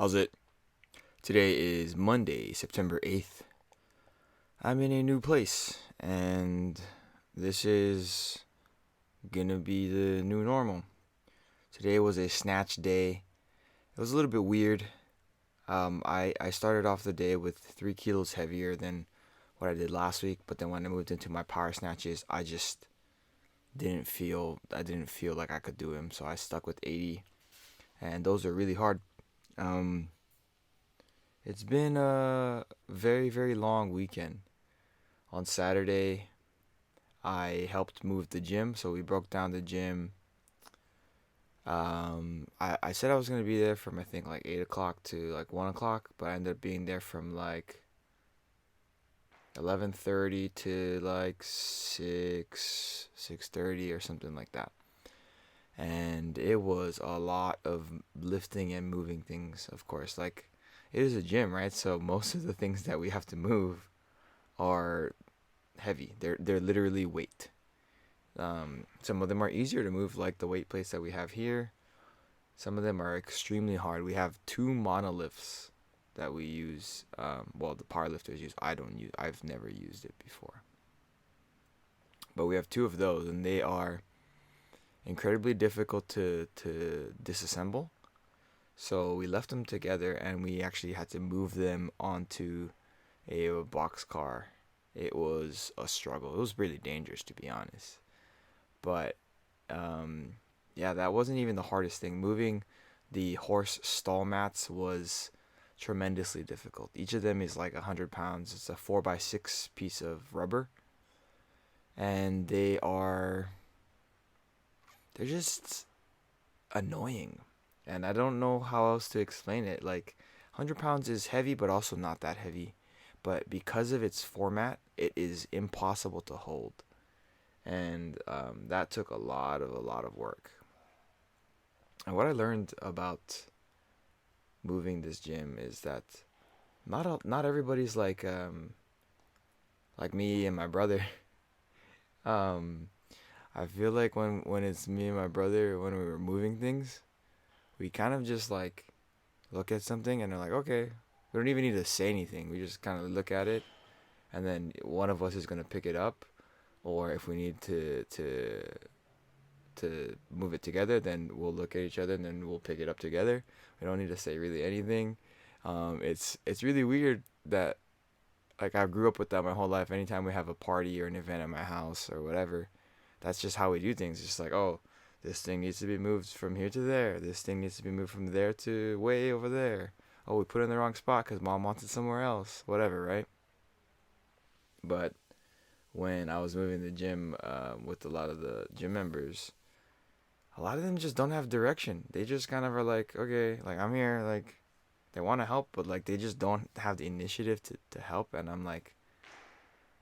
How's it? Today is Monday, September 8th. I'm in a new place, and this is gonna be the new normal. Today was a snatch day. It was a little bit weird. I started off the day with 3 kilos heavier than what I did last week, but then when I moved into my power snatches, I didn't feel like I could do them, so I stuck with 80, and those are really hard. Um, it's been a very, very long weekend. On Saturday, I helped move the gym, so we broke down the gym. I said I was gonna be there from I think like 8 o'clock to like 1 o'clock, but I ended up being there from like 11:30 to like 6:30 or something like that. And it was a lot of lifting and moving things, of course. Like it is a gym, right? So most of the things that we have to move are heavy. They're literally weight. Some of them are easier to move, like the weight plates that we have here. Some of them are extremely hard. We have two monoliths that we use. Well, the power lifters use. I don't use. I've never used it before. But we have two of those, and they are incredibly difficult to disassemble. So we left them together, and we actually had to move them onto a box car. It was a struggle. It was really dangerous, to be honest. But um, yeah, that wasn't even the hardest thing. Moving the horse stall mats was tremendously difficult. Each of them is like 100 pounds. It's a 4x6 piece of rubber, and they're just annoying. And I don't know how else to explain it. Like 100 pounds is heavy, but also not that heavy. But because of its format, it is impossible to hold, and that took a lot of work. And what I learned about moving this gym is that not everybody's like me and my brother. Um, I feel like when it's me and my brother when we were moving things, we kind of just like look at something and they're like, okay, we don't even need to say anything. We just kind of look at it, and then one of us is gonna pick it up, or if we need to move it together, then we'll look at each other and then we'll pick it up together. We don't need to say really anything. It's really weird that like I grew up with that my whole life. Anytime we have a party or an event at my house or whatever, that's just how we do things. It's just like, oh, this thing needs to be moved from here to there. This thing needs to be moved from there to way over there. Oh, we put it in the wrong spot because mom wants it somewhere else. Whatever, right? But when I was moving the gym with a lot of the gym members, a lot of them just don't have direction. They just kind of are like, okay, like I'm here, like they want to help, but like they just don't have the initiative to help. And I'm like,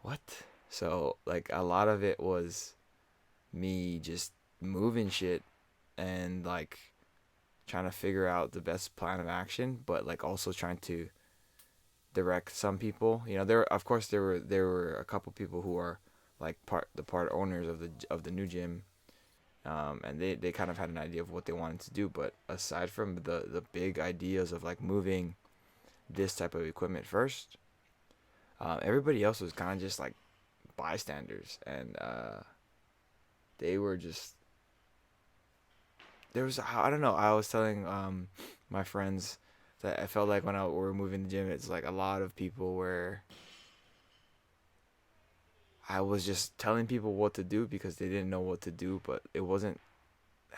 what? So like a lot of it was me just moving shit and like trying to figure out the best plan of action, but like also trying to direct some people. There of course there were a couple people who are like part owners of the new gym, and they kind of had an idea of what they wanted to do. But aside from the big ideas of like moving this type of equipment first, everybody else was kind of just like bystanders, and they were just there was I don't know. I was telling my friends that I felt like when we were moving the gym, it's like a lot of people where I was just telling people what to do because they didn't know what to do, but it wasn't.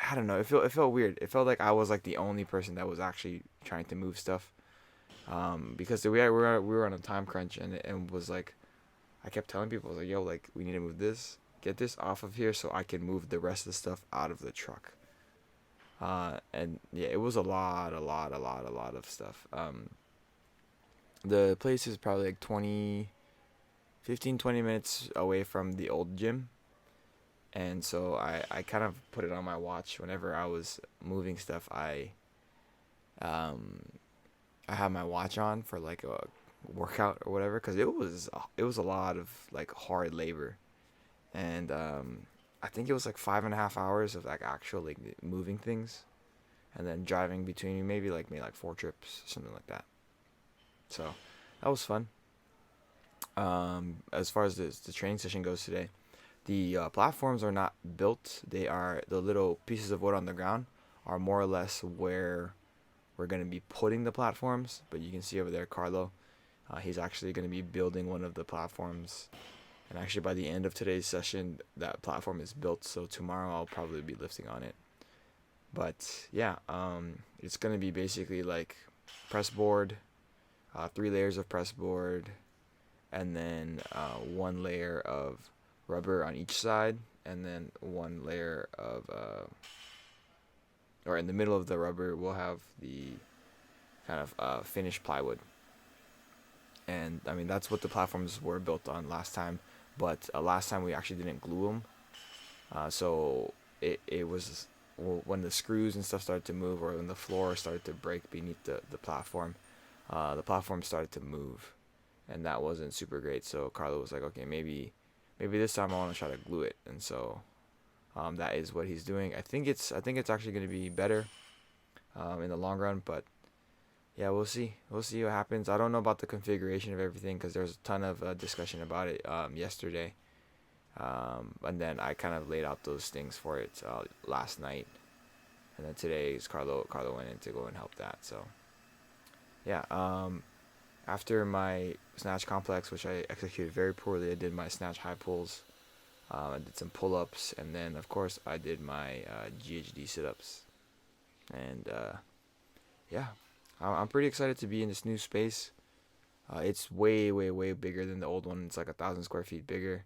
I don't know. It felt weird. It felt like I was like the only person that was actually trying to move stuff. Because we were on a time crunch, and was like I kept telling people, I was like, yo, like we need to move this, get this off of here so I can move the rest of the stuff out of the truck. And yeah, it was a lot of stuff. The place is probably like 15-20 minutes away from the old gym. And so I kind of put it on my watch whenever I was moving stuff. Um, I had my watch on for like a workout or whatever, because it was a lot of like hard labor. And I think it was like 5.5 hours of like actual like moving things. and then driving between maybe like 4 trips, something like that. So that was fun. As far as the training session goes today, the platforms are not built. They are the little pieces of wood on the ground are more or less where we're going to be putting the platforms. But you can see over there, Carlo, he's actually going to be building one of the platforms. And actually, by the end of today's session, that platform is built. So tomorrow, I'll probably be lifting on it. But yeah, it's going to be basically like press board, 3 layers of press board, and then 1 layer of rubber on each side, and then 1 layer of or in the middle of the rubber we'll have the kind of finished plywood. And I mean, that's what the platforms were built on last time, but last time we actually didn't glue them. So it was, when the screws and stuff started to move, or when the floor started to break beneath the platform started to move, and that wasn't super great. So Carlo was like, okay, maybe this time I want to try to glue it, and so that is what he's doing. I think it's actually going to be better in the long run, but yeah, we'll see. We'll see what happens. I don't know about the configuration of everything because there's a ton of discussion about it yesterday, and then I kind of laid out those things for it last night, and then today is Carlo went in to go and help that. So yeah, after my snatch complex, which I executed very poorly, I did my snatch high pulls. I did some pull-ups, and then of course I did my GHD sit-ups. And yeah, I'm pretty excited to be in this new space. It's way bigger than the old one. It's like 1,000 square feet bigger.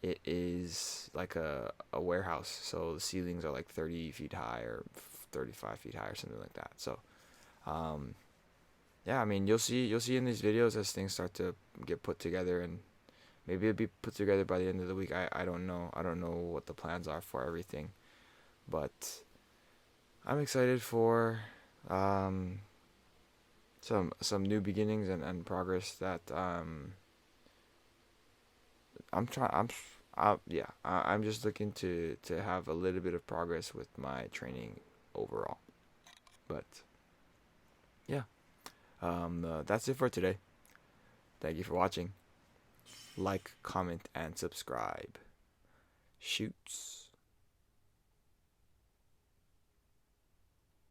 It is like a warehouse, so the ceilings are like 30 feet high or 35 feet high or something like that. So yeah, I mean, you'll see in these videos as things start to get put together, and maybe it'll be put together by the end of the week. I don't know. I don't know what the plans are for everything, but I'm excited for some new beginnings and progress that I'm trying. Yeah. I'm just looking to have a little bit of progress with my training overall. But yeah, that's it for today. Thank you for watching. Like, comment, and subscribe. Shoots.